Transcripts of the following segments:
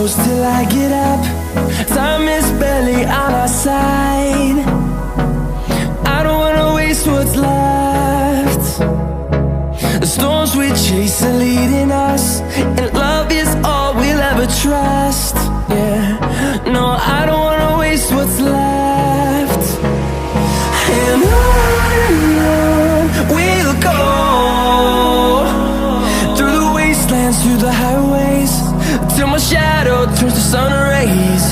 close till I get up. Time is barely on our side. I don't wanna waste what's left. The storms we chase are leading us, and love is all we'll ever trust. Yeah, no, I don't wanna waste what's left. And on we'll go, through the wastelands, through the highways, till my shadow turns to sun rays.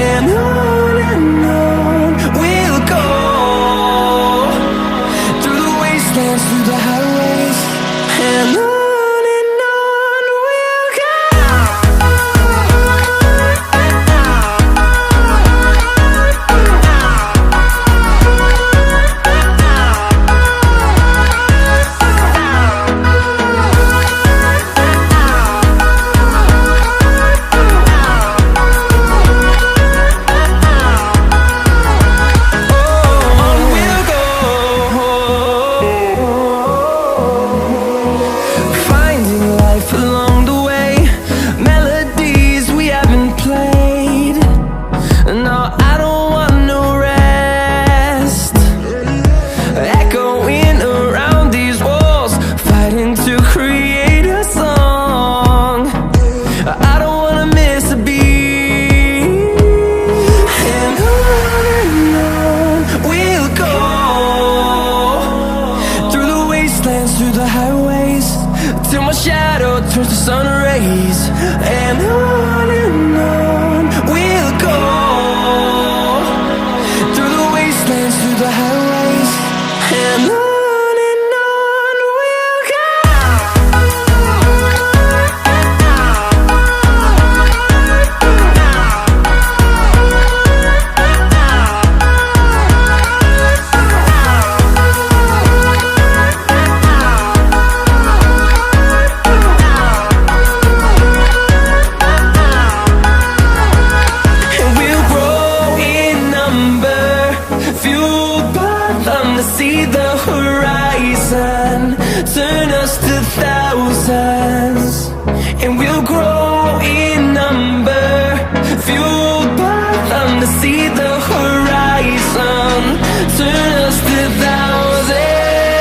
And on we'll go, through the wastelands, through the highways, and on. Through the highways, till my shadow turns to sun rays. And on we'll go, through the wastelands, through the highways, and on. See the horizon turn us to thousands, and we'll grow in number, fueled by them. To see the horizon turn us to thousands,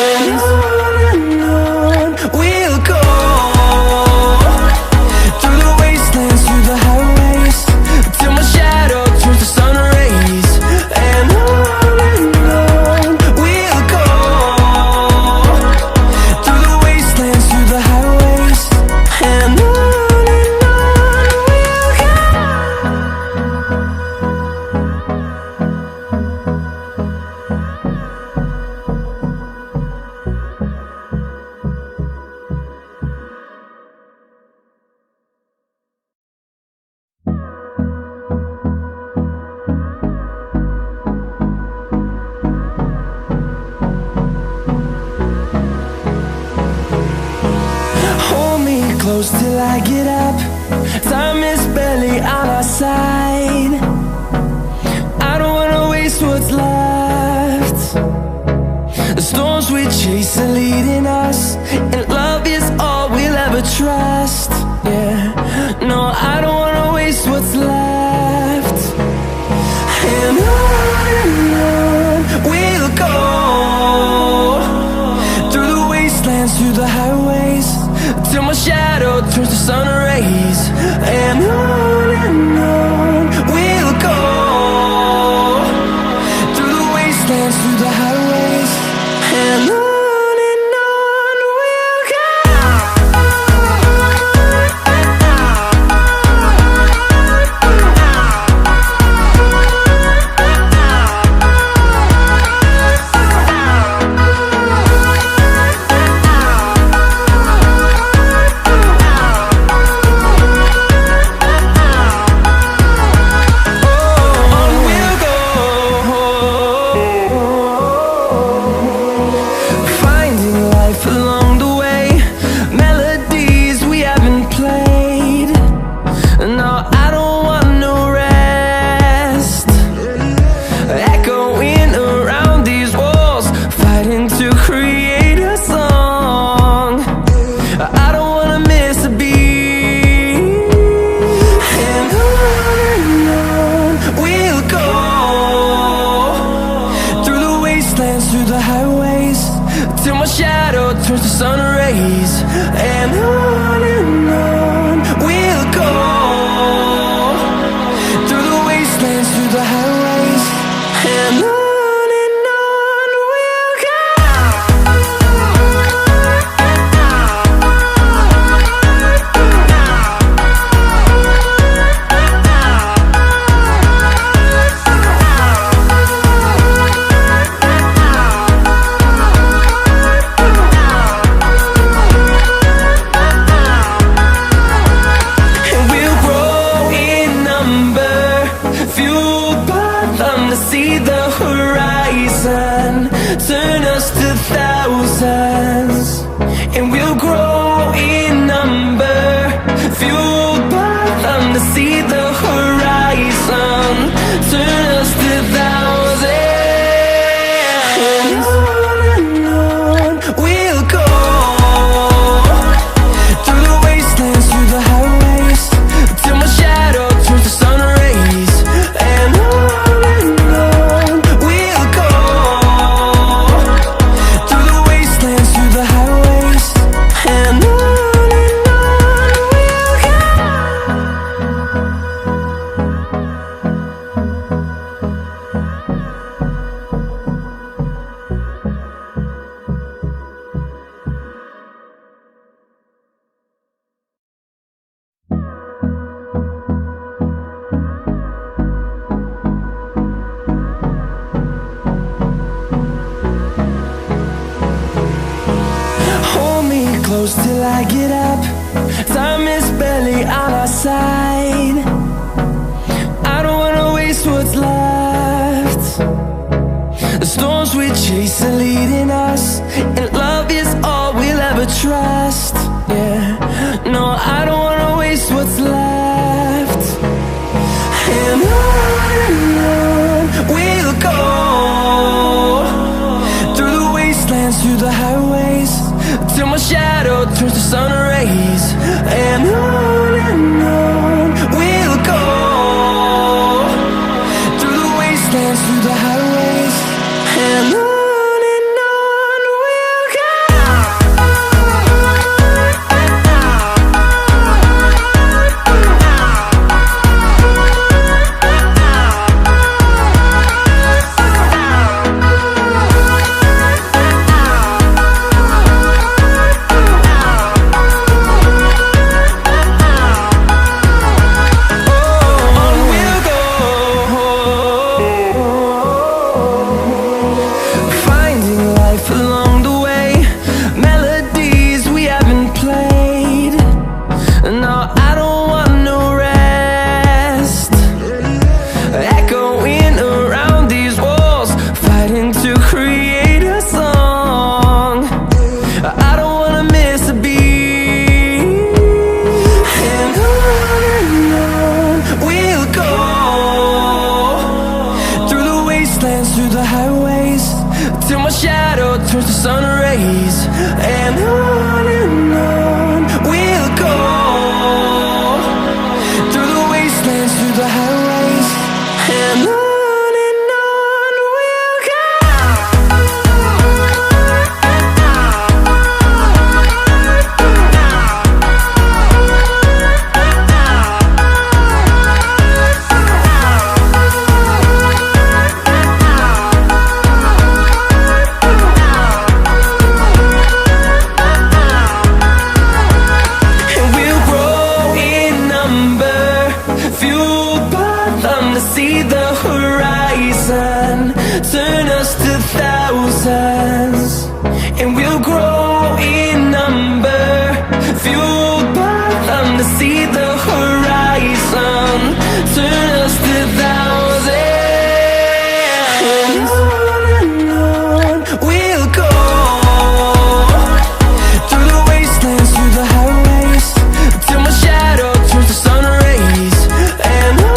and on we'll go, through the wastelands, through the highways, till my shadow turns to sun rays. And on close till I get up. Time is barely on our side. I don't wanna waste what's left. The storms we chase are leading us, and love is all we'll ever trust. Yeah, no, I don't wanna waste what's left. And on we'll go, through the wastelands, through the highways, till my shadow turns to sun rays. And on we'll go, through the wastelands, through the highways, and on. fueled by them to see the horizon, turn us to thousands, and we'll grow in number. Fueled by them to see the horizon, turn us to thousands. And on we'll go, through the wastelands, through the highways, till my shadow turns to sun rays. And on we'll go, through the wastelands, through the highways. And on we'll go. Hold me close till I get up. Time is barely on our side. I don't wanna waste what's left. The storms we chase are leading us, and love is all we'll ever trust. Yeah, no, I don't wanna waste what's left. And on we'll go, through the wastelands, through the highways, till my shadow turns to sun rays. And on we'll go, through the wastelands, through the highways. And on we'll go. Through the highways, till my shadow turns to sun rays. And on we'll go, through the wastelands, through the highways. And on we'll go. See the horizon, turn us to thousands, and we'll grow in number. Fueled by them to see the horizon, turn us to thousands. And on we'll go, through the wastelands, through the highways, till my shadow turns to sun rays. And on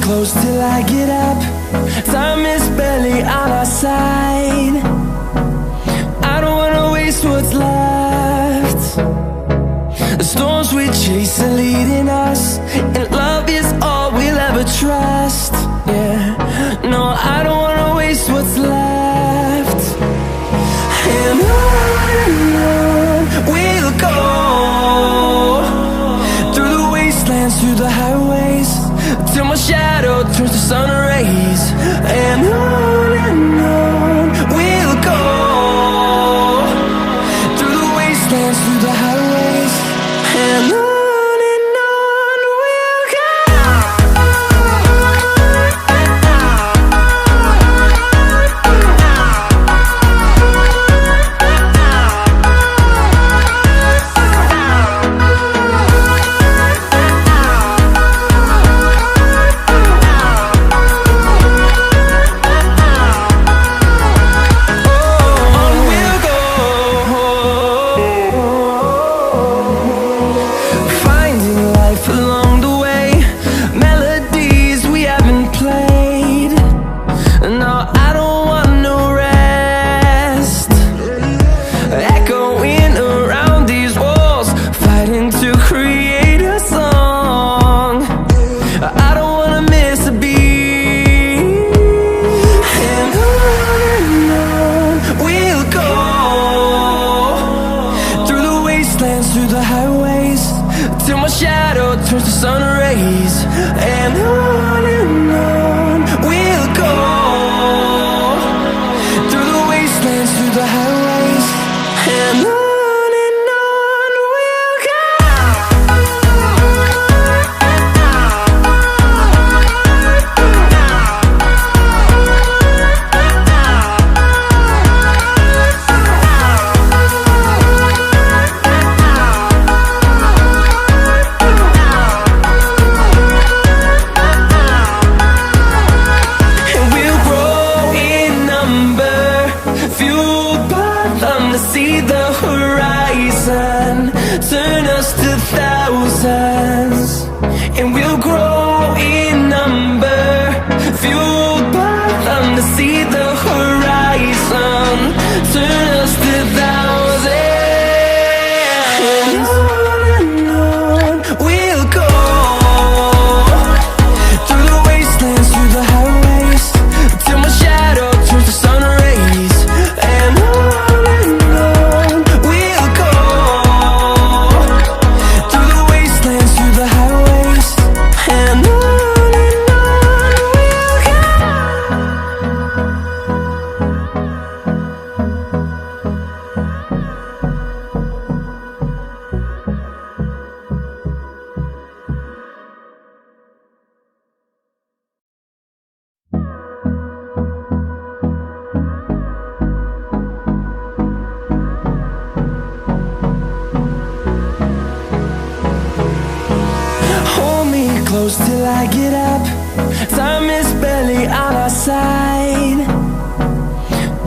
close till I get up. Time is barely on our side. I don't wanna waste what's left. The storms we chase are leading us, and love is all we'll ever trust. Yeah, no, I don't wanna waste what's left. And on we'll wastelands, through the highways, till my shadow turns to sun rays. And on we'll go, through the wastelands, through the highways, and on. See the horizon, turn us to thousands, and we'll grow in number, fueled by them to see the horizon, turn us to thousands, and on we'll go, through the wastelands, through the highways, till my shadow turns to sun rays. And close till I get up. Time is barely on our side.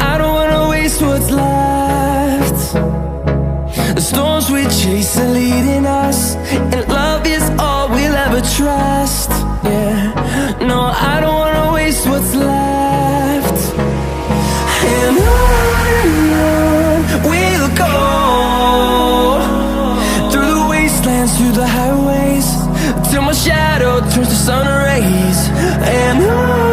I don't wanna waste what's left. The storms we chase are leading us, and love is all we'll ever trust. Yeah, no, I don't wanna waste what's left. And on we'll go, through the wastelands, through the highways, till my shadow turns to sun rays. And on